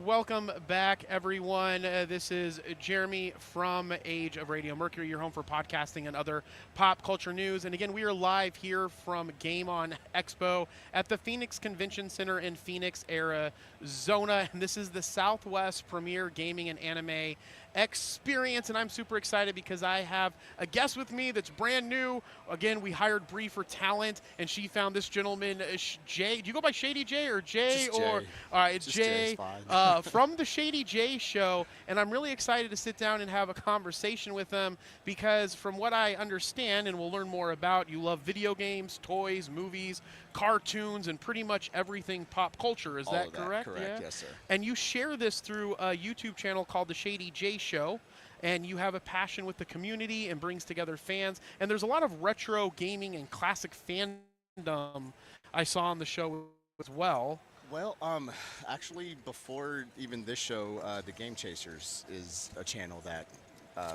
welcome back, everyone. This is Jeremy from Age of Radio Mercury, your home for podcasting and other pop culture news. And again, we are live here from Game On Expo at the Phoenix Convention Center in Phoenix, Arizona. And this is the Southwest Premier Gaming and Anime Experience, and I'm super excited because I have a guest with me that's brand new. Again, we hired Bree for talent, and she found this gentleman, Jay. Do you go by Shady Jay or Jay? Just or Jay. All right, it's Just Jay Jay's from the Shady Jay Show, and I'm really excited to sit down and have a conversation with him because, from what I understand, and we'll learn more about, you love video games, toys, movies, cartoons, and pretty much everything pop culture. Is that correct? Correct. Yeah? Yes, sir. And you share this through a YouTube channel called the Shady Jay Show, and you have a passion with the community and brings together fans. And there's a lot of retro gaming and classic fandom I saw on the show as well. Well, actually, before even this show, the Game Chasers is a channel that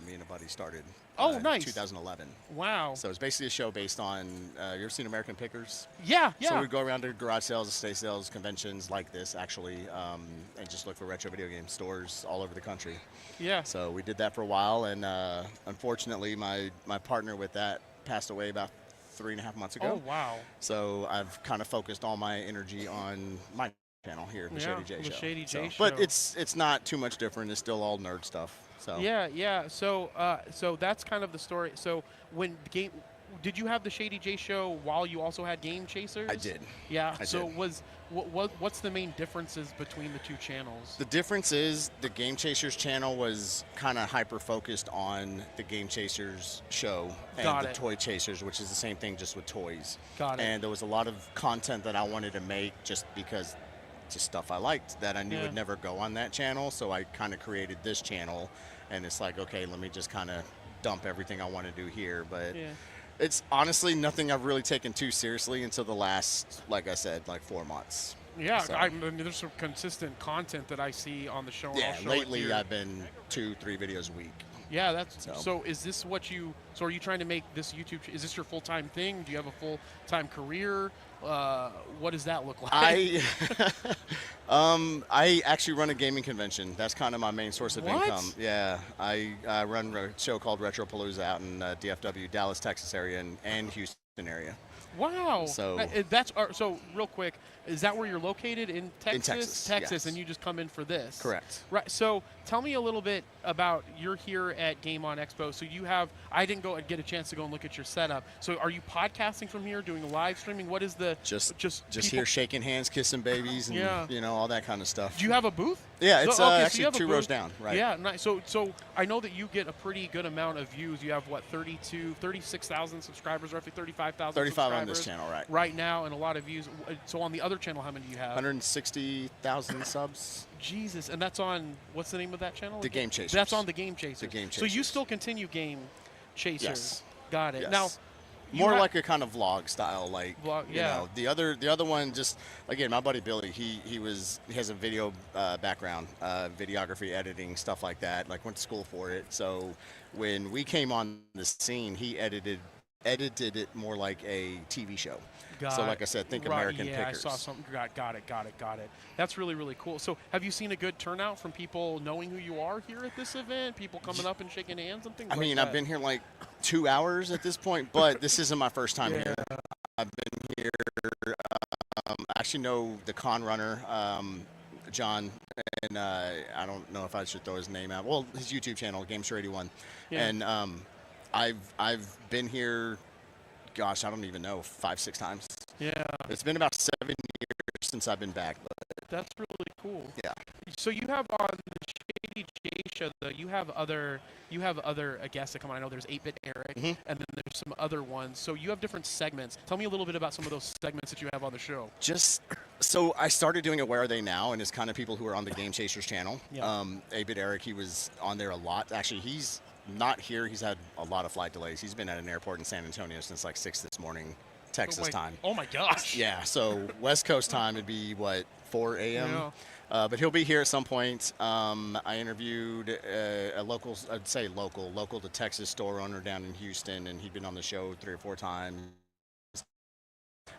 me and a buddy started. Oh, in nice. 2011. Wow. So it's basically a show based on. You ever seen American Pickers? Yeah. So we go around to garage sales, estate sales, conventions like this, actually, and just look for retro video game stores all over the country. Yeah. So we did that for a while, and unfortunately, my partner with that passed away about 3.5 months ago. Oh, wow. So I've kind of focused all my energy on my channel here, the Shady Jay Show. The Shady Jay Show. But it's not too much different. It's still all nerd stuff. So Yeah. So that's kind of the story. So did you have the Shady Jay Show while you also had Game Chasers? I did. Yeah. I so did. what's the main differences between the two channels? The difference is the Game Chasers channel was kind of hyper focused on the Game Chasers show and the Toy Chasers, which is the same thing just with toys. Got it. And there was a lot of content that I wanted to make just because just stuff I liked that I knew would never go on that channel. So I kind of created this channel, and it's like, okay, let me just kind of dump everything I want to do here. But it's honestly nothing I've really taken too seriously until the last, like I said, like 4 months. Yeah, So- I mean, there's some consistent content that I see on the show. And Yeah, I'll show lately it here. I've been 2-3 videos a week. Yeah, that's So- so. Is this what you? So are you trying to make this YouTube? Is this your full-time thing? Do you have a full-time career? What does that look like? I actually run a gaming convention. That's kind of my main source of What? income. Yeah, I run a show called Retropalooza out in DFW, Dallas, Texas area, and Houston area. Wow. So- that's so. Real quick, is that where you're located in Texas? Texas, yes. and you just come in for this. Correct. Right. So tell me a little bit about you're here at Game On Expo. So you have. I didn't go and get a chance to go and look at your setup. So are you podcasting from here, doing live streaming? What is the Just people- here shaking hands, kissing babies, and all that kind of stuff. Do you have a booth? Yeah, it's So- okay, so you actually have a 2 rows booth. down. Right. Yeah, nice. So I know that you get a pretty good amount of views. You have what, 36,000 subscribers, roughly 35,000 35 on subscribers this channel, right? right now, and a lot of views. So on the other channel, how many do you have? 160,000 subs. Jesus, and that's on, what's the name of that channel? The again? Game Chasers. That's on the Game Chasers. The Game So you Chasers. still continue Game Chasers. Yes. Got it. Yes. Now, you More ha- like a kind of vlog style, like Vlog, you yeah. know. The other one, just again, my buddy Billy, he has a video background, videography, editing, stuff like that. Like went to school for it. So when we came on the scene, he edited it more like a TV show. So like I said, think Right, American yeah, Pickers. I saw something. Got it. That's really, really cool. So have you seen a good turnout from people knowing who you are here at this event? People coming up and shaking hands and things I like mean, that? I've been here like 2 hours at this point, but this isn't my first time here. I've been here. I actually know the con runner, John, and I don't know if I should throw his name out. Well, his YouTube channel, GameSure81, Yeah. and I've been here. Gosh, I don't even know, 5-6 times. Yeah, It's been about 7 years since I've been back. But that's really cool. yeah, So you have on the Shady Jay Show, though, you have other guests that come on. I know there's 8-Bit Eric, Mhm. and then there's some other ones. So you have different segments. Tell me a little bit about some of those segments that you have on the show. just so I started doing a Where Are They Now, and it's kind of people who are on the Game Chasers channel. Yeah. 8-Bit Eric, he was on there a lot. Actually, he's not here. He's had a lot of flight delays. He's been at an airport in San Antonio since like 6 this morning, Texas time. Oh my gosh. Yeah, so West Coast time would be what, 4 a.m. But he'll be here at some point. I interviewed a local, I'd say local to Texas store owner down in Houston, and he'd been on the show 3 or 4 times.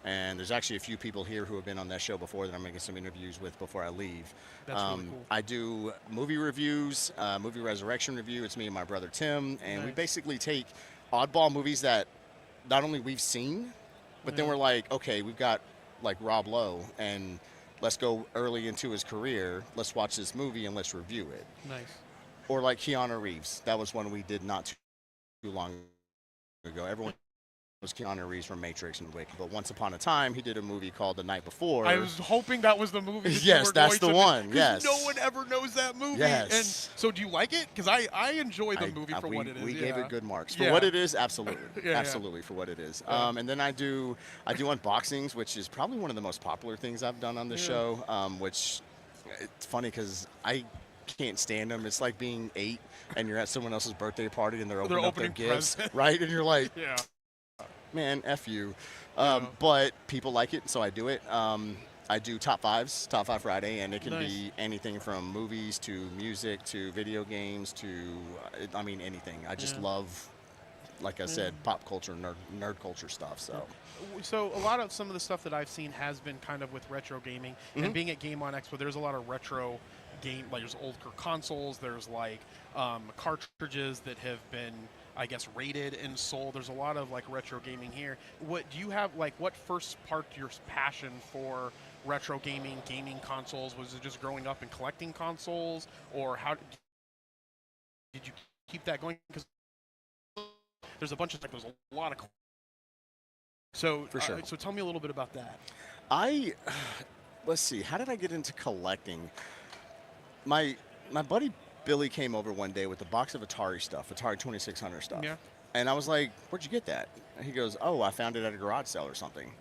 And there's actually a few people here who have been on that show before that I'm making some interviews with before I leave. That's really cool. I do movie reviews, movie resurrection review. It's me and my brother Tim, and we Nice. basically take oddball movies that not only we've seen, but then we're like, okay, we've got like Rob Lowe, and let's go early into his career. Let's watch this movie and let's review it. Nice. Or like Keanu Reeves. That was one we did not too long ago. Everyone was Keanu Reeves from Matrix and Wick. But once upon a time, he did a movie called The Night Before. I was hoping that was the movie. That Yes, you were that's going the to one, yes. No one ever knows that movie. Yes. And so do you like it? Because I enjoy the movie for what it is. We gave it good marks. For Yeah. what it is, absolutely. Yeah. Absolutely for what it is. And then I do unboxings, which is probably one of the most popular things I've done on the show, which it's funny because I can't stand them. It's like being 8 and you're at someone else's birthday party and they're opening up their gifts, right? And you're like, Yeah. man, F you. But people like it, so I do it. I do Top 5 Friday, and it can be anything from movies to music to video games to, I mean, anything. I just love, like I said, pop culture, nerd culture stuff, so. So some of the stuff that I've seen has been kind of with retro gaming, and being at Game On Expo, there's a lot of retro game, like there's older consoles, there's like cartridges that have been, I guess, rated and sold. There's a lot of like retro gaming here. What do you have, like, what first sparked your passion for retro gaming consoles? Was it just growing up and collecting consoles, or how did you keep that going? Because there's a bunch of, like, there's a lot of. So, For sure. So tell me a little bit about that. Let's see, how did I get into collecting? My buddy Billy came over one day with a box of Atari stuff, Atari 2600 stuff. Yeah. And I was like, where'd you get that? And he goes, oh, I found it at a garage sale or something.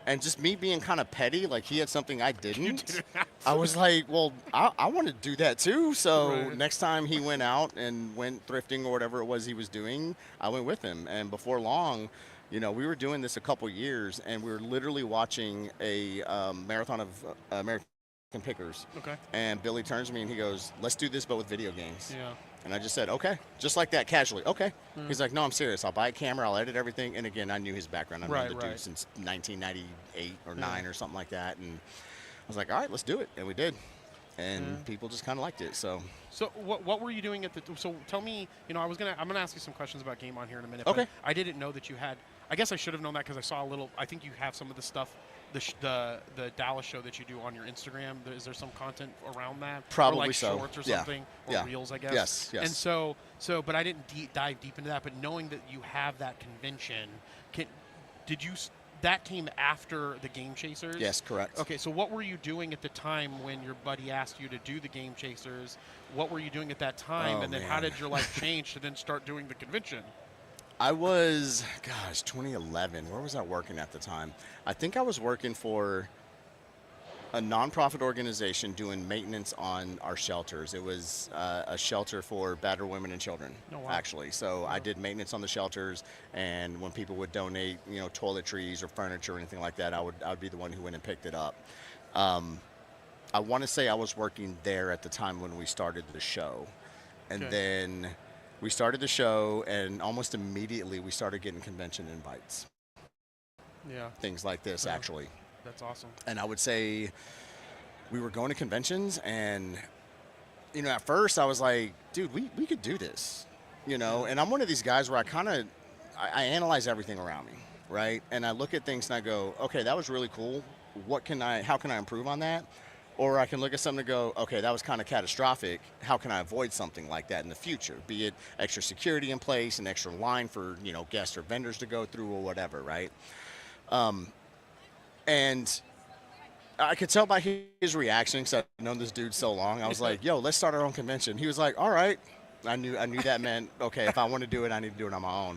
And just me being kind of petty, like he had something I didn't. I was like, well, I want to do that too. So next time he went out and went thrifting or whatever it was he was doing, I went with him. And before long, you know, we were doing this a couple years, and we were literally watching a marathon of American Pickers. Okay. And Billy turns to me and he goes, let's do this but with video games. Yeah. And I just said, okay, just like that, casually. Okay. He's like, no, I'm serious. I'll buy a camera, I'll edit everything. And again, I knew his background. I've known the dude since 1998 or 9 or something like that. And I was like, all right, let's do it. And we did. And people just kind of liked it. So what were you doing at the? So tell me. You know, I'm gonna ask you some questions about Game On here in a minute. Okay. But I didn't know that you had. I guess I should have known that because I saw a little. I think you have some of the stuff. The Dallas show that you do on your Instagram. Is there some content around that? Probably or like so. Shorts or something, or reels, I guess. Yes, yes. And so, but I didn't dive deep into that. But knowing that you have that convention, that came after the Game Chasers? Yes, correct. Okay, so what were you doing at the time when your buddy asked you to do the Game Chasers? What were you doing at that time? And then how did your life change to then start doing the convention? I was, 2011. Where was I working at the time? I think I was working for a nonprofit organization doing maintenance on our shelters. It was a shelter for battered women and children, actually. So I did maintenance on the shelters, and when people would donate, you know, toiletries or furniture or anything like that, I would be the one who went and picked it up. I want to say I was working there at the time when we started the show, and then we started the show, and almost immediately we started getting convention invites. Yeah. Things like this, actually. That's awesome. And I would say we were going to conventions, and, you know, at first I was like, dude, we could do this, you know? And I'm one of these guys where I analyze everything around me, right? And I look at things and I go, okay, that was really cool. How can I improve on that? Or I can look at something and go, okay, that was kind of catastrophic. How can I avoid something like that in the future? Be it extra security in place, an extra line for, you know, guests or vendors to go through or whatever, right? And I could tell by his reaction, because I've known this dude so long. I was like, yo, let's start our own convention. He was like, all right. I knew that meant, okay, if I want to do it, I need to do it on my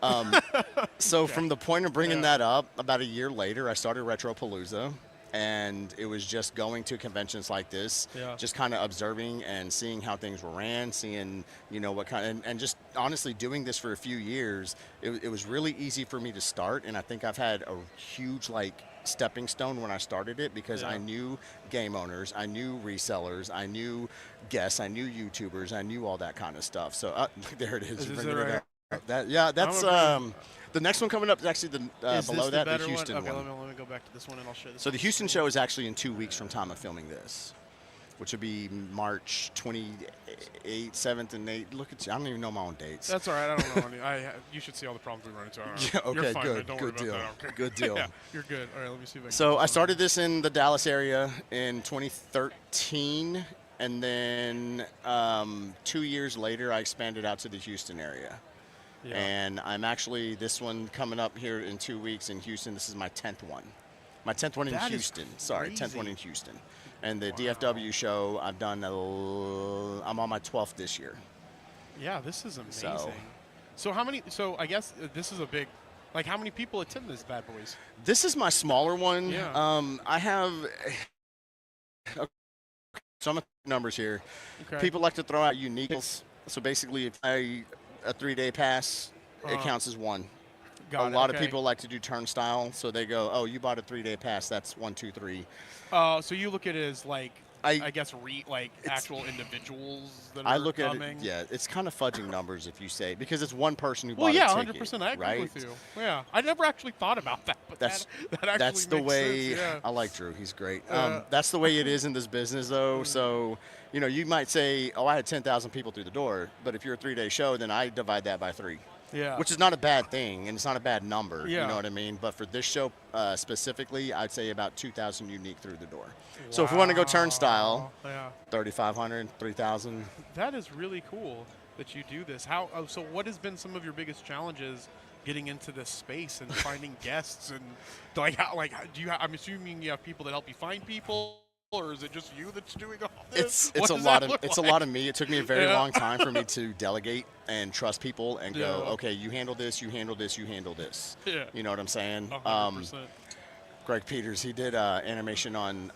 own. So from the point of bringing that up, about a year later, I started Retropalooza. And it was just going to conventions like this, just kind of observing and seeing how things were ran, seeing, you know, what kind of, and just honestly doing this for a few years, it was really easy for me to start. And I think I've had a huge, like, stepping stone when I started it, because I knew game owners, I knew resellers, I knew guests, I knew YouTubers, I knew all that kind of stuff. So there it is. Is it right? That's the next one coming up is actually below that, the Houston one. Okay, one. let me go back to this one and I'll show you this. So the Houston show is actually in 2 weeks from time of filming this, which would be March 28th, 7th, and 8th. Look at you. I don't even know my own dates. That's all right. I don't know. You should see all the problems we run into. Yeah, okay, you're fine, good. man. Don't good worry deal. about that. Okay. Good deal. Yeah, you're good. All right, let me see if I can. So I started this in the Dallas area in 2013, and then 2 years later, I expanded out to the Houston area. Yeah. And I'm actually, this one coming up here in 2 weeks in Houston. This is my 10th one. My 10th one in Houston. Sorry, 10th one in Houston. And the DFW show, I've done, I'm on my 12th this year. Yeah, this is amazing. So how many, so I guess this is a big, like how many people attend this bad boys? This is my smaller one. Yeah. I have, some numbers here. Okay. People like to throw out uniques. So basically, if a 3-day pass, it counts as one. A lot of people like to do turnstile, so they go, oh, you bought a 3-day pass, that's 1, 2, 3. So you look at it as like, I guess, actual individuals that are coming? At it, yeah, it's kind of fudging numbers if you say, because it's one person who bought a ticket. 100%, I agree with you. Yeah, I never actually thought about that, but that actually that's the way, sense, yeah. I like Drew, he's great. That's the way it is in this business, though, so, you know, you might say, oh, I had 10,000 people through the door, but if you're a 3-day show, then I divide that by 3. Yeah. Which is not a bad thing, and it's not a bad number, yeah. You know what I mean? But for this show specifically, I'd say about 2,000 unique through the door. Wow. So if we want to go turnstile, 3,500, 3,000. That is really cool that you do this. So what has been some of your biggest challenges getting into this space and finding guests? And I'm assuming you have people that help you find people? Or is it just you that's doing all this? It's a lot of me. It took me a very long time for me to delegate and trust people and go, okay, you handle this, you handle this, you handle this. Yeah. You know what I'm saying? 100%. Greg Peters, he did animation on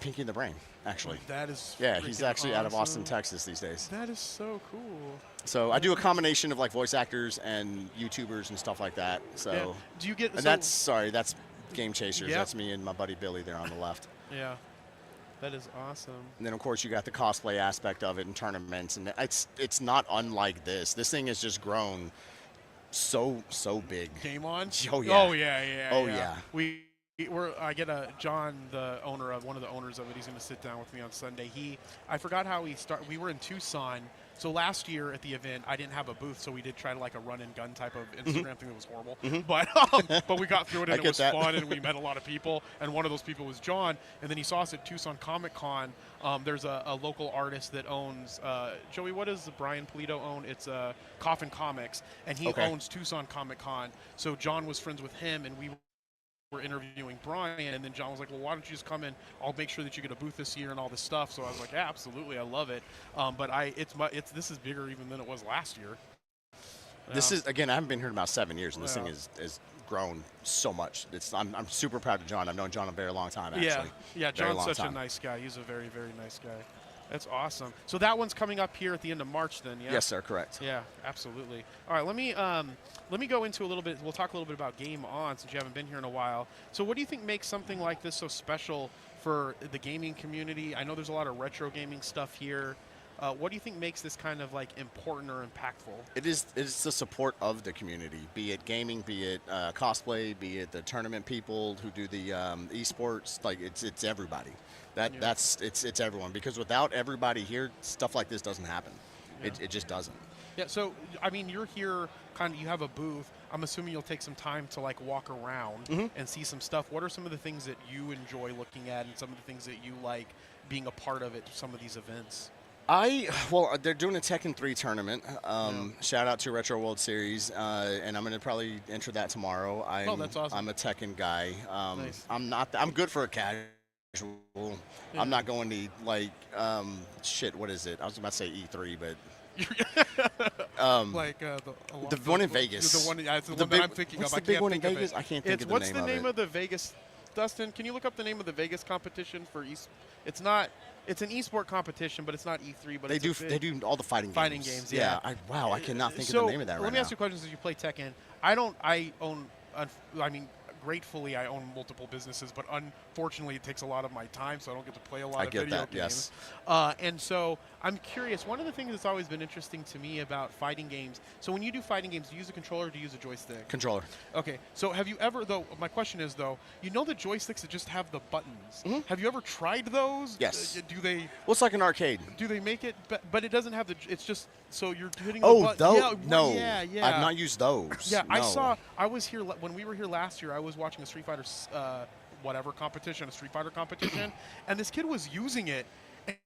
Pinky and the Brain, actually. That is he's actually out of Austin, Texas these days. That is so cool. So I do a combination of like voice actors and YouTubers and stuff like that. So do you get? And that's Game Chasers. Yep. That's me and my buddy Billy there on the left. Yeah, that is awesome. And then, of course, you got the cosplay aspect of it and tournaments, and it's not unlike this. This thing has just grown so big. Game On? Oh, yeah. Oh, yeah. Oh, yeah. I get John, one of the owners of it. He's going to sit down with me on Sunday. I forgot how we started. We were in Tucson. So last year at the event, I didn't have a booth, so we did try to like a run and gun type of Instagram thing that was horrible. But we got through it, and it was fun, and we met a lot of people. And one of those people was John. And then he saw us at Tucson Comic Con. There's a local artist that owns Joey. What does Brian Polito own? It's Coffin Comics, and he owns Tucson Comic Con. So John was friends with him, and we were interviewing Brian, and then John was like, well, why don't you just come in? I'll make sure that you get a booth this year and all this stuff. So I was like, yeah, absolutely, I love it. But this is bigger even than it was last year. This is, again, I haven't been here in about 7 years, and this thing is grown so much. I'm super proud of John. I've known John a very long time, actually. Yeah, John's such a nice guy. He's a very, very nice guy. That's awesome. So that one's coming up here at the end of March then, yeah? Yes, sir, correct. Yeah, absolutely. All right, let me go into a little bit. We'll talk a little bit about Game On since you haven't been here in a while. So what do you think makes something like this so special for the gaming community? I know there's a lot of retro gaming stuff here. What do you think makes this kind of like important or impactful? It's the support of the community, be it gaming, be it cosplay, be it the tournament people who do the esports. Like it's everybody. It's everyone, because without everybody here, stuff like this doesn't happen. Yeah. It just doesn't. Yeah. So I mean, you're here. You have a booth. I'm assuming you'll take some time to like walk around and see some stuff. What are some of the things that you enjoy looking at, and some of the things that you like being a part of at some of these events? They're doing a Tekken 3 tournament. Shout out to Retro World Series, and I'm going to probably enter that tomorrow. That's awesome. I'm a Tekken guy. Nice. I'm good for a casual. Yeah. I'm not going to what is it? I was about to say E3, but the one in Vegas. The one that I'm thinking of. What's the big one in Vegas? I can't think of the name of it. What's the name of the Vegas? Dustin, can you look up the name of the Vegas competition for It's not. It's an esport competition, but it's not E3. But they do all the fighting games. Yeah. I cannot think of the name of that right now. Let me ask you a question. Since you play Tekken, gratefully, I own multiple businesses, but unfortunately, it takes a lot of my time, so I don't get to play a lot of get video that, games. yes. And so I'm curious. One of the things that's always been interesting to me about fighting games. So when you do fighting games, do you use a controller or do you use a joystick? Controller. Okay. So have you ever, though? My question is though, you know the joysticks that just have the buttons. Mm-hmm. Have you ever tried those? Yes. Do they? Well, it's like an arcade. Do they make it? But it doesn't have the. It's just so you're hitting. Oh, the button. those? Yeah, No. Yeah, yeah. I've not used those. Yeah, No. I was here when we were here last year. I was watching a Street Fighter, whatever competition, a Street Fighter competition, and this kid was using it, and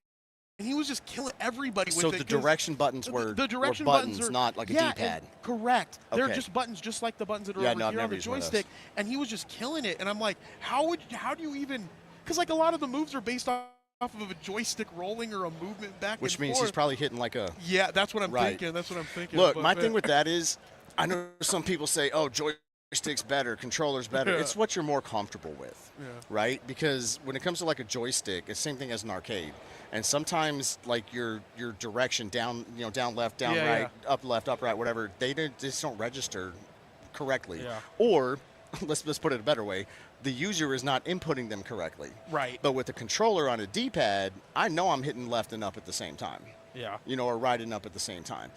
he was just killing everybody with it. So the direction buttons were the direction were buttons, are, not like a yeah, D-pad. Correct. They're Okay. just buttons, just like the buttons that are Yeah, over no, I've here on never the used one of those. joystick. And he was just killing it. And I'm like, how do you even? Because like a lot of the moves are based off of a joystick rolling or a movement back Which and means forth. he's probably hitting like a. Yeah, that's what I'm Right. thinking. That's what I'm thinking. Look, But, my thing with that is, I know some people say, "Oh, joystick's better, controller's better." Yeah. It's what you're more comfortable with, Yeah. right? Because when it comes to like a joystick, it's the same thing as an arcade. And sometimes, like your direction down, down left, down Yeah, right, up left, up right, whatever, they just don't register correctly. Yeah. Or let's put it a better way, the user is not inputting them correctly. Right. But with the controller on a D-pad, I know I'm hitting left and up at the same time. Yeah. Or right and up at the same time.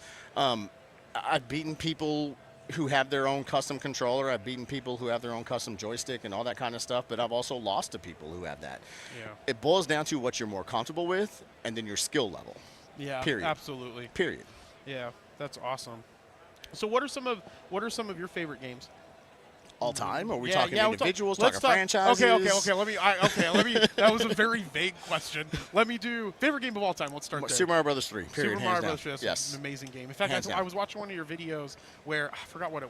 I've beaten people who have their own custom controller. I've beaten people who have their own custom joystick and all that kind of stuff, but I've also lost to people who have that. Yeah. It boils down to what you're more comfortable with and then your skill level. Yeah. Period. Absolutely. Period. Yeah. That's awesome. So what are some of your favorite games? All time? Are we Yeah, talking yeah, individuals, let's talking franchises? Okay. Let me. That was a very vague question. Let me do favorite game of all time. Let's start there. Super Mario Brothers 3. Period. Super hands Mario down. Bros. That's Yes. an amazing game. In fact, Hands I down. was watching one of your videos where I forgot what it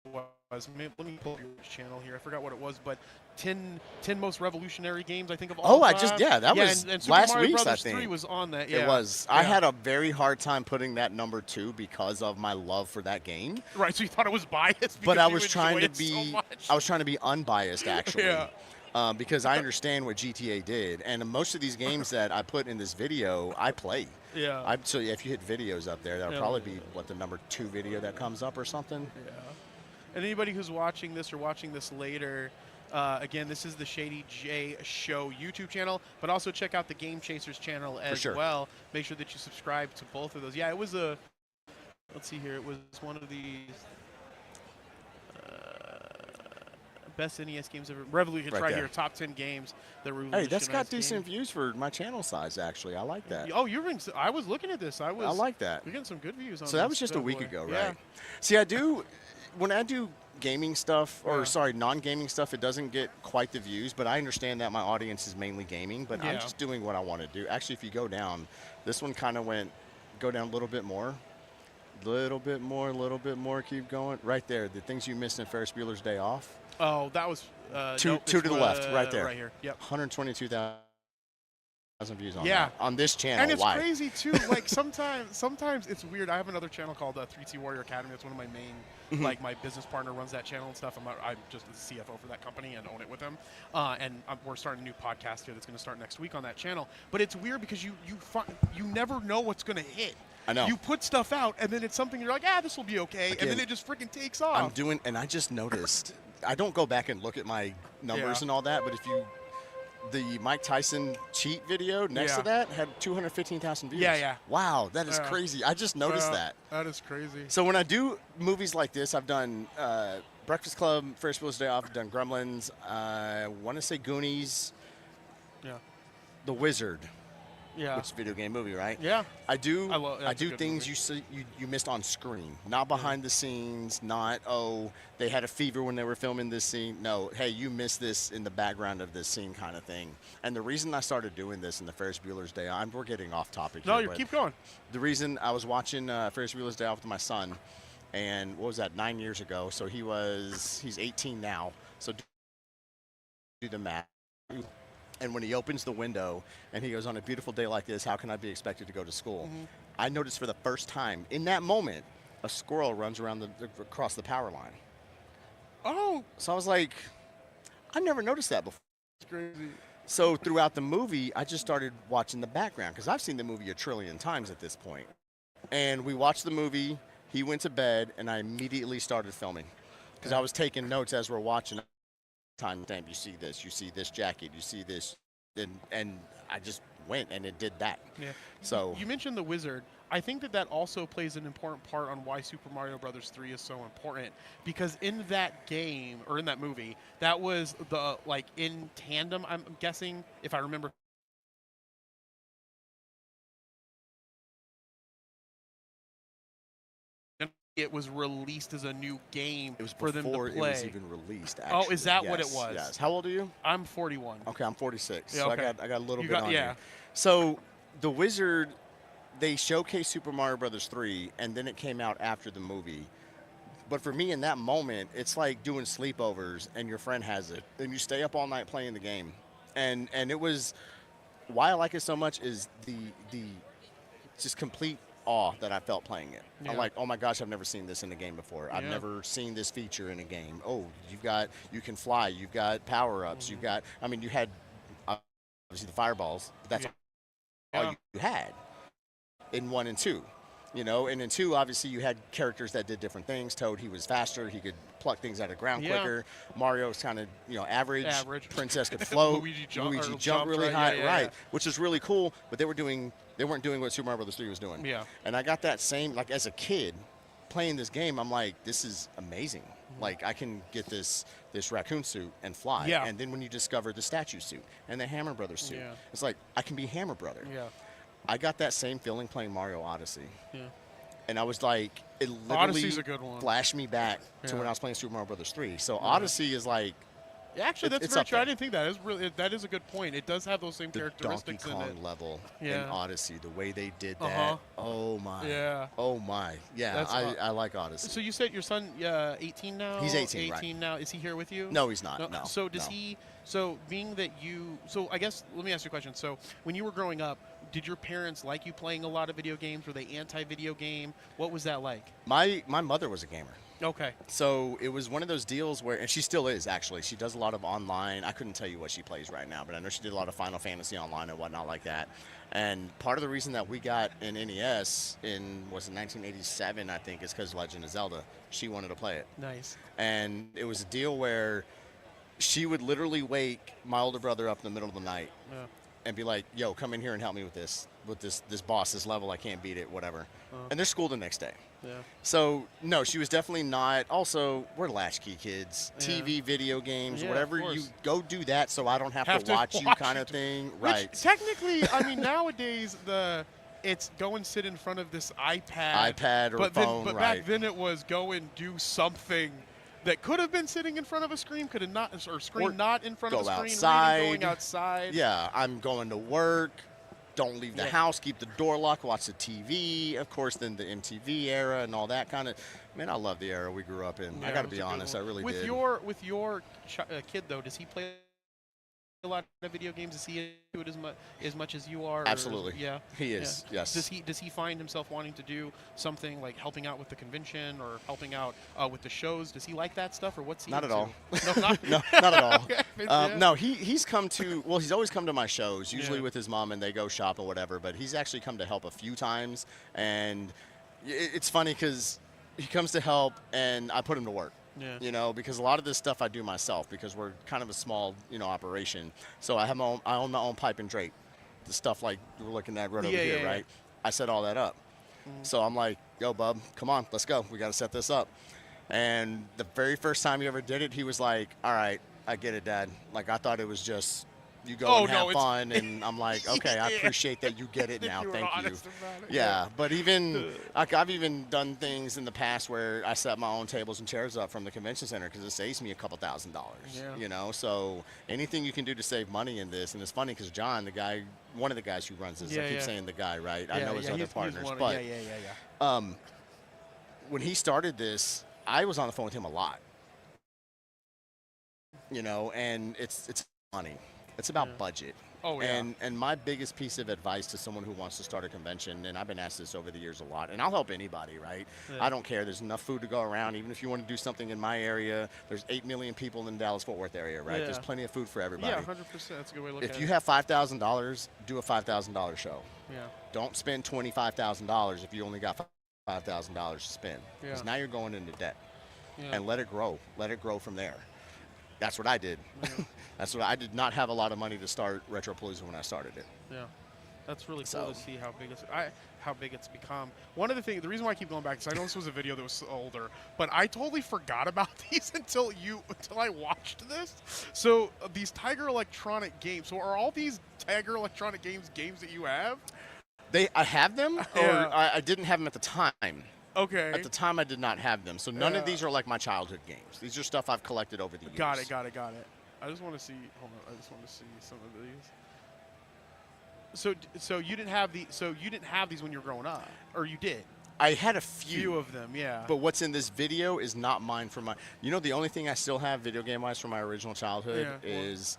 was. Let me pull up your channel here. I forgot what it was, but 10 most revolutionary games I think of all Oh, time. that was and Super last Mario week's, Brothers I think. 3 was on that. Yeah. It was. Yeah. I had a very hard time putting that number 2 because of my love for that game. Right, so you thought it was biased, But because I you was trying enjoy to it so be, much. I was trying to be unbiased actually, Yeah. because I understand what GTA did, and most of these games that I put in this video, I play. Yeah. So if you hit videos up there, that'll Yeah. probably be what the number 2 video that comes up or something. Yeah. And anybody who's watching this or watching this later, again, this is the Shady Jay Show YouTube channel, but also check out the Game Chasers channel as sure. well. Make sure that you subscribe to both of those. Yeah, it was let's see here, it was one of these best NES games ever. Revolution, Right right there. here, top 10 games that Hey, revolutionized that's got games. decent views for my channel size actually. I like that. Oh, I was looking at this. I like that. You're getting some good views on So that this was just a bad week boy. ago, right? Yeah. See, when I do gaming stuff, or Yeah. sorry, non-gaming stuff, it doesn't get quite the views, but I understand that my audience is mainly gaming, but I'm Yeah. just doing what I want to do. Actually, if you go down, this one kind of go down a little bit more, keep going. Right there, the things you missed in Ferris Bueller's Day Off. Oh, that was Two nope, to it's, the left, right there. Right here. Yep. 122,000 views on Yeah. that, on this channel. And it's Why? crazy too. Like sometimes it's weird. I have another channel called 3T Warrior Academy. That's one of my main, like my business partner runs that channel and stuff. I'm just the CFO for that company and own it with him. We're starting a new podcast here that's going to start next week on that channel. But it's weird because you never know what's going to hit. I know. You put stuff out and then it's something you're like, this will be okay, and then Again, it just freaking takes off. I'm doing, and I just noticed. I don't go back and look at my numbers Yeah. and all that, but the Mike Tyson cheat video next Yeah. to that had 215,000 views. Yeah. Wow, that is Yeah. crazy. I just noticed that. That is crazy. So when I do movies like this, I've done Breakfast Club, Ferris Bueller's Day Off, I've done Gremlins, I want to say Goonies, Yeah. The Wizard, Yeah. which is a video game movie, right? Yeah. I do that's a do good things movie. you missed on screen, not behind the scenes, not, oh, they had a fever when they were filming this scene. No, hey, you missed this in the background of this scene kind of thing. And the reason I started doing this in the Ferris Bueller's Day Off, we're getting off topic No, here, you but keep going. the reason I was watching Ferris Bueller's Day Off with my son, and what was that, 9 years ago, so he's 18 now, so do the math. And when he opens the window and he goes, on a beautiful day like this, how can I be expected to go to school? I noticed for the first time in that moment, a squirrel runs around across the power line. Oh, So I was like, I never noticed that before. it's crazy. So throughout the movie, I just started watching the background because I've seen the movie a trillion times at this point. And we watched the movie, he went to bed, and I immediately started filming because I was taking notes as we're watching. timestamp. You see this jacket, you see this, and I just went and it did that. Yeah. So You mentioned the wizard. I think that that also plays an important part on why Super Mario Brothers 3 is so important, because in that game or in that movie, that was the like in tandem. I'm guessing if I remember. It was released as a new game it was for them to before play. it was even released. Actually. Oh, is that yes, what it was? Yes. How old are you? I'm 41. Okay, I'm 46. Yeah, so okay. I got a little You bit got- on yeah. you. So the Wizard, they showcased Super Mario Brothers 3, and then it came out after the movie. But for me, in that moment, it's like doing sleepovers, and your friend has it, and you stay up all night playing the game. And it was why I like it so much is the just complete awe that I felt playing it. Yeah. I'm like, oh my gosh, I've never seen this in a game before. I've Yeah. never seen this feature in a game. Oh, you can fly, you've got power-ups, you've got, I mean, you had obviously the fireballs, but that's all Yeah. you had in 1 and 2. You know, and in 2, obviously, you had characters that did different things. Toad, he was faster. He could pluck things out of the ground Yeah. quicker. Mario was kind of, average. Average. Princess could float. Luigi jumped jumped, really right? high, Yeah, right? yeah. Which is really cool. But they weren't doing what Super Mario Bros. 3 was doing. Yeah. And I got that same, like as a kid, playing this game. I'm like, this is amazing. Like I can get this raccoon suit and fly. Yeah. And then when you discover the statue suit and the Hammer Brothers suit, Yeah. it's like I can be Hammer Brother. Yeah. I got that same feeling playing Mario Odyssey. Yeah. And I was like, it literally Odyssey's a good one. flashed me back to Yeah. when I was playing Super Mario Brothers 3. So Odyssey is like Actually, that's it's very up true. I there. didn't think that is a good point. It does have those same the Donkey characteristics in Kong it. level Yeah. in Odyssey. The way they did that. Uh-huh. Oh my. Yeah. Oh my. Yeah. That's I like Odyssey. So you said your son 18 now? He's 18, right. now. Is he here with you? No, he's not. No. So does no. he? So being that you, so I guess let me ask you a question. So when you were growing up, did your parents like you playing a lot of video games? Were they anti-video game? What was that like? My mother was a gamer. Okay. So it was one of those deals where, and she still is actually. She does a lot of online. I couldn't tell you what she plays right now, but I know she did a lot of Final Fantasy online and whatnot like that. And part of the reason that we got an NES was in 1987, I think, is because Legend of Zelda. She wanted to play it. Nice. And it was a deal where she would literally wake my older brother up in the middle of the night Yeah. and be like, yo, come in here and help me with this boss, this level, I can't beat it, whatever. And there's school the next day. Yeah. So, no, she was definitely not. Also, we're latchkey kids. Yeah. TV, video games, Yeah, whatever. of course. You go do that so I don't have to watch you kind of thing. Right. Which technically, I mean, nowadays it's go and sit in front of this iPad or but phone, but right. back then it was go and do something that could have been sitting in front of a screen, could have not, or screen Or not in front of a go screen, outside. reading, going outside. Yeah, I'm going to work. Don't leave the Yeah. house. Keep the door locked. Watch the TV. Of course, then the MTV era and all that kind of. Man, I love the era we grew up in. Yeah, I it got to was be a good honest. one. I really with did. With your kid though, does he play a lot of video games? Is he into it as much as you are? or- Absolutely. Yeah. He is. Yeah. Yes. Does he find himself wanting to do something like helping out with the convention or helping out with the shows? Does he like that stuff, or what's he Not at into? all. No, not, No, not at all. Okay, yeah. No, he's come to, well, he's always come to my shows, usually Yeah. with his mom, and they go shop or whatever, but he's actually come to help a few times, and it's funny because he comes to help, and I put him to work. Yeah. You know, because a lot of this stuff I do myself because we're kind of a small, operation. So I own my own pipe and drape, the stuff like we're looking at right over here, Yeah. right? I set all that up. So I'm like, yo, bub, come on, let's go. We got to set this up. And the very first time he ever did it, he was like, all right, I get it, Dad. Like, I thought it was just you go Oh, and no, have it's- fun. And I'm like, okay, I Yeah. appreciate that you get it That now. you were Thank you. honest about it. Yeah, but even like I've even done things in the past where I set my own tables and chairs up from the convention center because it saves me a couple $1,000s. Yeah. So anything you can do to save money in this, and it's funny because John, one of the guys who runs this, I Yeah, keep yeah. saying the guy, right? I Yeah, know his yeah, other he's partners, one of- but yeah. when he started this, I was on the phone with him a lot. And it's money. It's about Yeah. budget. Oh, yeah. And my biggest piece of advice to someone who wants to start a convention, and I've been asked this over the years a lot, and I'll help anybody, right? Yeah. I don't care. There's enough food to go around. Even if you want to do something in my area, there's 8 million people in the Dallas-Fort Worth area, right? Yeah. There's plenty of food for everybody. Yeah, 100%. That's a good way to look at If it. you have $5,000, do a $5,000 show. Yeah. Don't spend $25,000 if you only got $5,000 to spend. Because Yeah. now you're going into debt. Yeah. And let it grow. Let it grow from there. That's what I did. Yeah. I did not have a lot of money to start Retropalooza when I started it. Yeah. That's really cool So- to see how big it's become. One of the things, the reason why I keep going back is I know this was a video that was older, but I totally forgot about these until I watched this. So these Tiger Electronic games. So are all these Tiger Electronic games that you have? I have them, Yeah. or I didn't have them at the time. Okay. At the time, I did not have them. So none of Yeah. these are like my childhood games. These are stuff I've collected over the years. Got it. I just want to see. Hold on. I just want to see some of these. So you didn't have these when you were growing up, or you did? I had a few. Few of them, yeah. But what's in this video is not mine from my. You know, the only thing I still have video game wise from my original childhood Yeah, is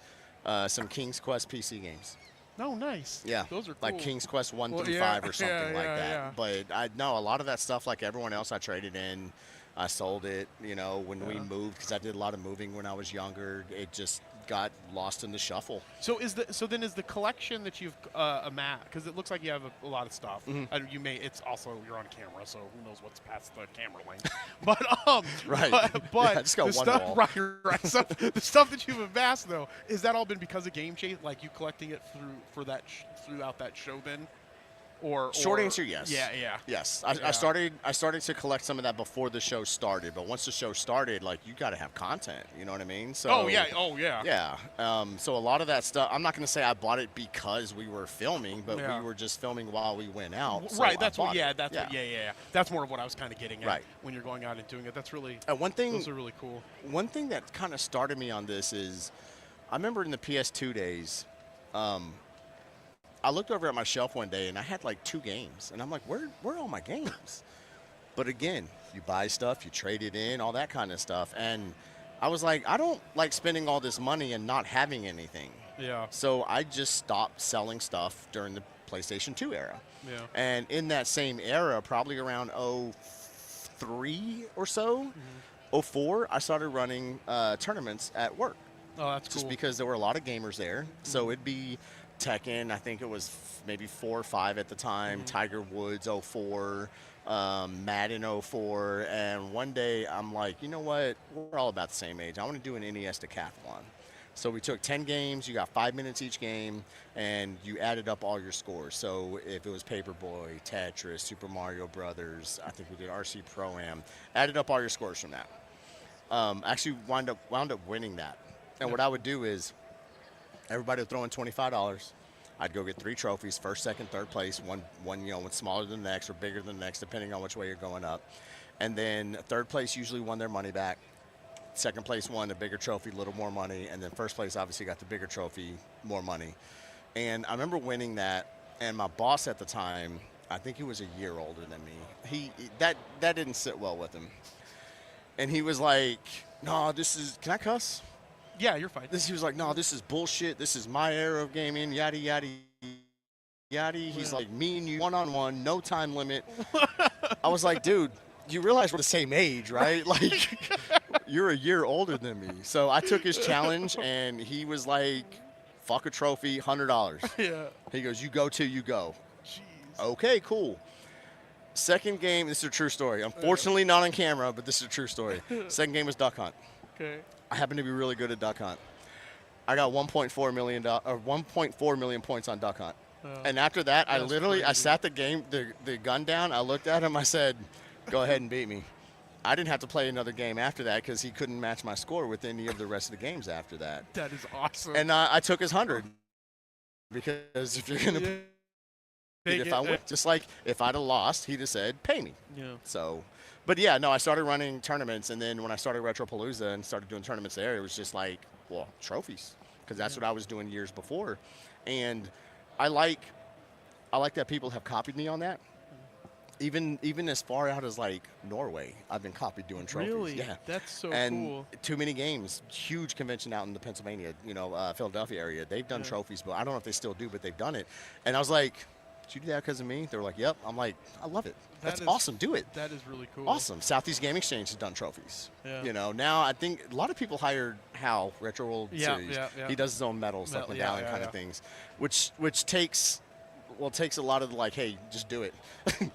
some King's Quest PC games. No, nice. Yeah, Those are cool. like King's Quest 1 Well, through yeah, 5 or something yeah, like yeah, that. yeah. But I know a lot of that stuff, like everyone else, I traded in. I sold it, you know, when we moved, because I did a lot of moving when I was younger. It just got lost in the shuffle. So is the collection that you've amassed, because it looks like you have a lot of stuff. Mm-hmm. It's also, you're on camera, so who knows what's past the camera length. But Right. but Yeah, I just got the one stuff, wall. right. So the stuff that you've amassed though, is that all been because of Game Chase, like you collecting it throughout that show then? Short answer, yes. Yeah. Yes, Yeah. I started to collect some of that before the show started, but once the show started, like, you got to have content. You know what I mean? So. Oh yeah. Yeah. So a lot of that stuff, I'm not going to say I bought it because we were filming, but Yeah. we were just filming while we went out. So Right. I That's what. bought Yeah. it. That's what. Yeah. That's more of what I was kind of getting at. Right. When you're going out and doing it, that's really. One thing. Those are really cool. One thing that kind of started me on this is, I remember in the PS2 days, I looked over at my shelf one day and I had like 2 games, and I'm like, where are all my games? But again, you buy stuff, you trade it in, all that kind of stuff, and I was like, I don't like spending all this money and not having anything. Yeah. So I just stopped selling stuff during the PlayStation 2 era. Yeah. And in that same era, probably around 03 or so, 04, I started running tournaments at work. Oh, that's Just cool. because there were a lot of gamers there. So it'd be Tekken, I think it was maybe 4 or 5 at the time, Tiger Woods 04, Madden 04, and one day I'm like, you know what, we're all about the same age. I want to do an NES decathlon. So we took 10 games, you got 5 minutes each game, and you added up all your scores. So if it was Paperboy, Tetris, Super Mario Brothers, I think we did RC Pro-Am, added up all your scores from that. Actually wound up winning that. And what I would do is, everybody would throw in $25. I'd go get 3 trophies, first, second, third place. One one's smaller than the next or bigger than the next, depending on which way you're going up. And then third place usually won their money back. Second place won a bigger trophy, a little more money. And then first place obviously got the bigger trophy, more money. And I remember winning that. And my boss at the time, I think he was a year older than me. That didn't sit well with him. And he was like, no, can I cuss? Yeah, you're fine. He was like, no, this is bullshit. This is my era of gaming, yada, yada, yada. He's like, me and you, one-on-one, no time limit. I was like, dude, you realize we're the same age, right? Like, you're a year older than me. So I took his challenge, and he was like, fuck a trophy, $100. Yeah. He goes, you go till you go. Jeez. Okay, cool. Second game, this is a true story. Unfortunately, not on camera, but this is a true story. Second game was Duck Hunt. Okay. I happen to be really good at Duck Hunt. I got 1.4 million points on Duck Hunt. And after that, I sat the gun down. I looked at him. I said, "Go ahead and beat me." I didn't have to play another game after that because he couldn't match my score with any of the rest of the games after that. That is awesome. And I took his 100 because if you're gonna, if I win, just like if I'd have lost, he'd have said, "Pay me." Yeah. So. But yeah, no, I started running tournaments, and then when I started Retropalooza and started doing tournaments there, it was just like, well, trophies, because that's what I was doing years before. And I like that people have copied me on that. Even as far out as like Norway, I've been copied doing trophies. Really? Yeah. That's so and cool. Too Many Games, huge convention out in the Pennsylvania, Philadelphia area. They've done trophies, but I don't know if they still do, but they've done it. And I was like, did you do that because of me? They were like, yep. I'm like, I love it. That's awesome. Do it. That is really cool. Awesome. Southeast Game Exchange has done trophies. Yeah. Now I think a lot of people hired Hal, Retro World Series. Yeah. He does his own medals, like medallion kind of things, which takes a lot of the, like, hey, just do it.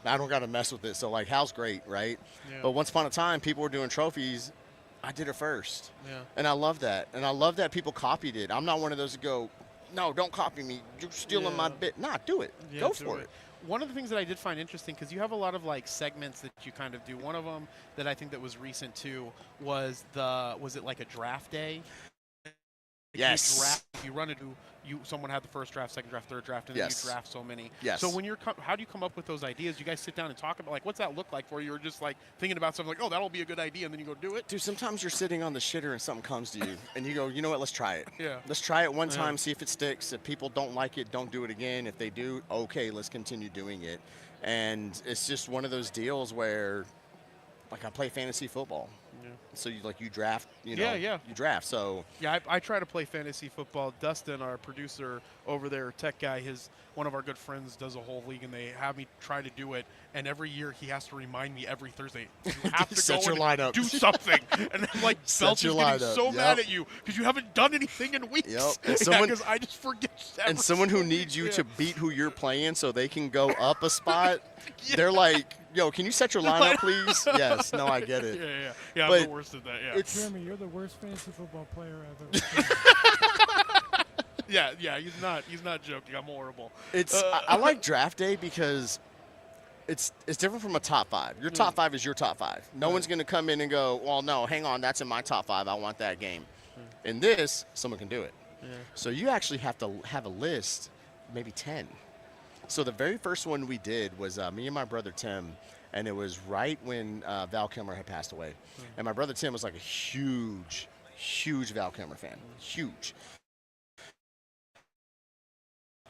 I don't got to mess with it. So like Hal's great, right? Yeah. But once upon a time, people were doing trophies I did it first. Yeah. And I love that. And I love that people copied it. I'm not one of those that go, no, don't copy me. You're stealing my bit. Nah, do it. Yeah, go for it. One of the things that I did find interesting, because you have a lot of like segments that you kind of do. One of them that I think that was recent too was it like a draft day? Yes. You run into someone had the first draft, second draft, third draft, and then you draft so many. Yes. So when how do you come up with those ideas? You guys sit down and talk about like what's that look like for you? Or just like thinking about something like, oh, that'll be a good idea, and then you go do it. Dude, sometimes you're sitting on the shitter and something comes to you, and you go, you know what? Let's try it. Yeah. Let's try it one time, see if it sticks. If people don't like it, don't do it again. If they do, okay, let's continue doing it. And it's just one of those deals where, like, I play fantasy football. Yeah. So you draft, you draft. So yeah, I try to play fantasy football. Dustin, our producer over there, tech guy, one of our good friends does a whole league, and they have me try to do it. And every year he has to remind me every Thursday, you have to Set go your and lineup. do something. And I'm like, Belch is getting so mad at you because you haven't done anything in weeks. Yep. And someone, because I just forget. And someone who needs you to beat who you're playing so they can go up a spot, they're like, yo, can you set your lineup, please? Yes. No, I get it. Yeah, I'm the worst at that, yeah. Jeremy, you're the worst fantasy football player I've ever seen. yeah, he's not joking. I'm horrible. I like draft day because it's different from a top five. Your top five is your top five. No one's going to come in and go, well, no, hang on, that's in my top five. I want that game. In this, someone can do it. Yeah. So you actually have to have a list, maybe 10. So the very first one we did was me and my brother Tim, and it was right when Val Kilmer had passed away. And my brother Tim was like a huge Val Kilmer fan. Huge.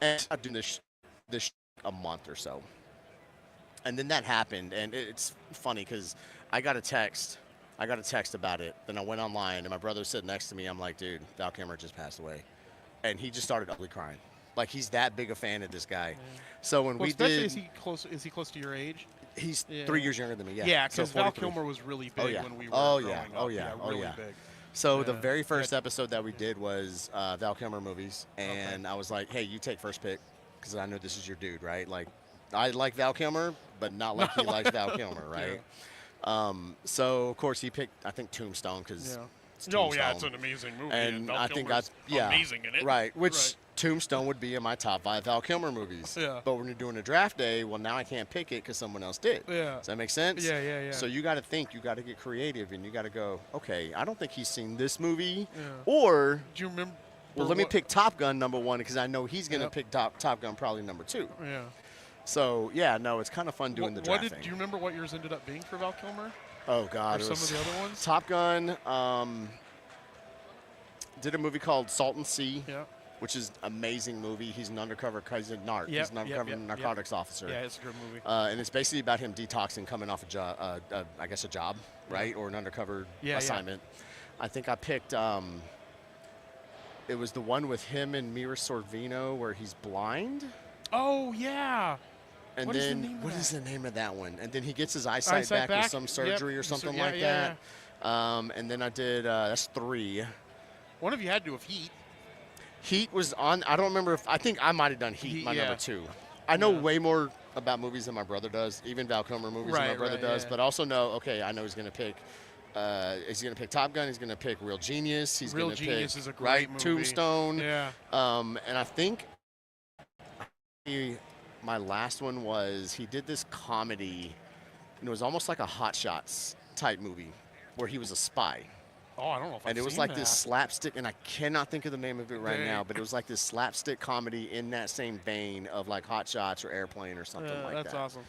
And I've been doing this a month or so. And then that happened, and it's funny because I got a text about it. Then I went online, and my brother was sitting next to me. I'm like, dude, Val Kilmer just passed away. And he just started ugly crying. Like, he's that big a fan of this guy. So when we did, is he close to your age? He's 3 years younger than me. Yeah. Yeah, because so Val Kilmer was really big when we were growing up. Really big. So the very first episode that we did was Val Kilmer movies, and I was like, hey, you take first pick because I know this is your dude, right? Like, I like Val Kilmer, but not like he likes Val Kilmer, right? So of course he picked, I think, Tombstone because. Oh yeah, it's an amazing movie, and Val I think Kilmer's amazing in it. Right, which Tombstone would be in my top 5 Val Kilmer movies. Yeah. But when you're doing a draft day, well, now I can't pick it because someone else did. Yeah. Does that make sense? Yeah. So you got to think, you got to get creative, and you got to go, okay, I don't think he's seen this movie, Yeah. or Do you remember? well, let me pick Top Gun number 1 because I know he's going to pick Top Gun probably number 2. Yeah. So yeah, no, it's kind of fun doing the drafting. Do you remember what yours ended up being for Val Kilmer? Oh God, or some of the other ones? Top Gun. Did a movie called Salt and Sea. Yeah. Which is an amazing movie. He's an undercover, he's a narc. He's an undercover narcotics officer. Yeah, it's a good movie. And it's basically about him detoxing, coming off a job, I guess a job, right? Or an undercover assignment. I think I picked, it was the one with him and Mira Sorvino where he's blind. Oh, yeah. And what is the name of that one? And then he gets his eyesight back with some surgery or something like that. And then I did, that's 3. One of you had to have Heat. Heat was on. I don't remember I think I might have done Heat, number 2. I know way more about movies than my brother does, even Val Kilmer movies than my brother does. But also know, okay, I know he's going to pick. He's going to pick Top Gun. He's going to pick Real Genius. He's going to pick is a great movie. Tombstone. Yeah. And I think my last one was he did this comedy, and it was almost like a Hot Shots type movie, where he was a spy. Oh, I don't know if I've And it was seen like that. this slapstick, and I cannot think of the name of it right now, but it was like this slapstick comedy in that same vein of like Hot Shots or Airplane or something like that. That's awesome.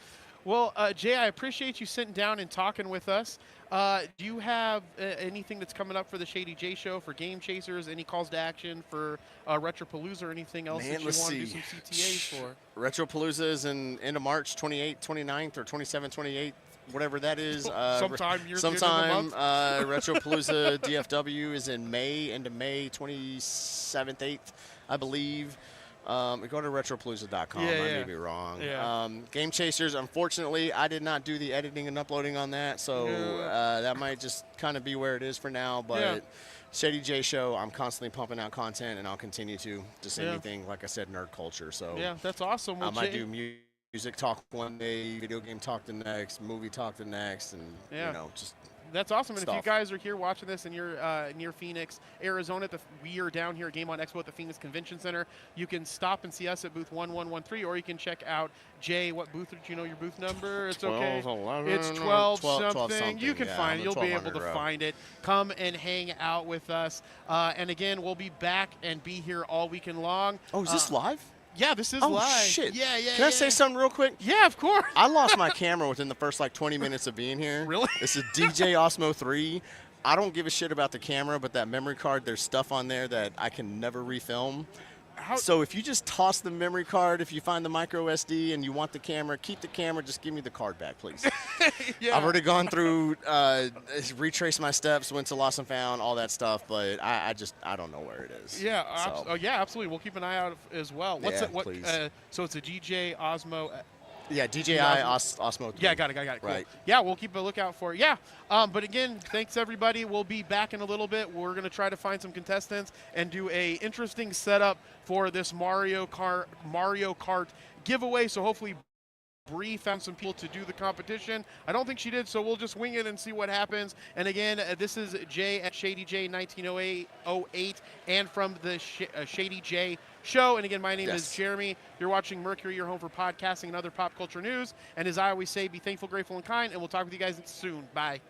Well, Jay, I appreciate you sitting down and talking with us. Do you have anything that's coming up for the Shady Jay Show, for Game Chasers, any calls to action for Retropalooza or anything else that you want to do some CTAs for? Retropalooza is in end of March, 28th, 29th, or 27th, 28th. Whatever that is. Sometime Retropalooza DFW is in May, end of May, 27th, 8th, I believe. Go to retropalooza.com. I may be wrong. Yeah. Game Chasers, unfortunately, I did not do the editing and uploading on that, so that might just kind of be where it is for now. But Shady Jay Show, I'm constantly pumping out content, and I'll continue to just anything, like I said, nerd culture. So yeah, that's awesome. Well, I might do music talk one day, video game talk the next, movie talk the next, and you know, just That's awesome. And if you stuff. guys are here watching this and you're near Phoenix, Arizona, we are down here at Game On Expo at the Phoenix Convention Center. You can stop and see us at booth 1113, or you can check out Jay. What booth? Do you know your booth number? It's 12, okay. 11, It's 12 something. something. You can Yeah, find it. I'm You'll be able to 1200 row. find it. Come and hang out with us. And again, we'll be back and be here all weekend long. Oh, is this live? Yeah, this is Oh, live. shit. Yeah. Can I say something real quick? Yeah, of course. I lost my camera within the first like 20 minutes of being here. Really? It's a DJ Osmo 3. I don't give a shit about the camera, but that memory card, there's stuff on there that I can never refilm. So if you just toss the memory card, if you find the micro SD and you want the camera, keep the camera, just give me the card back, please. Yeah. I've already gone through, retraced my steps, went to Lost and Found, all that stuff, but I don't know where it is. Yeah, So, yeah, absolutely. We'll keep an eye out as well. What's Yeah, it? What? please. So it's a DJ Osmo. yeah, DJI Osmo 3. Yeah, got it. Cool. Right. Yeah, we'll keep a lookout for it. Yeah. But again, thanks everybody. We'll be back in a little bit. We're gonna try to find some contestants and do a interesting setup for this Mario Kart giveaway. So hopefully Bree found some people to do the competition. I don't think she did, so we'll just wing it and see what happens. And again, this is Jay at Shady Jay 1908 and from the Shady Jay Show. And again, my name is Jeremy. You're watching Mercury, your home for podcasting and other pop culture news. And as I always say, be thankful, grateful, and kind. And we'll talk with you guys soon. Bye.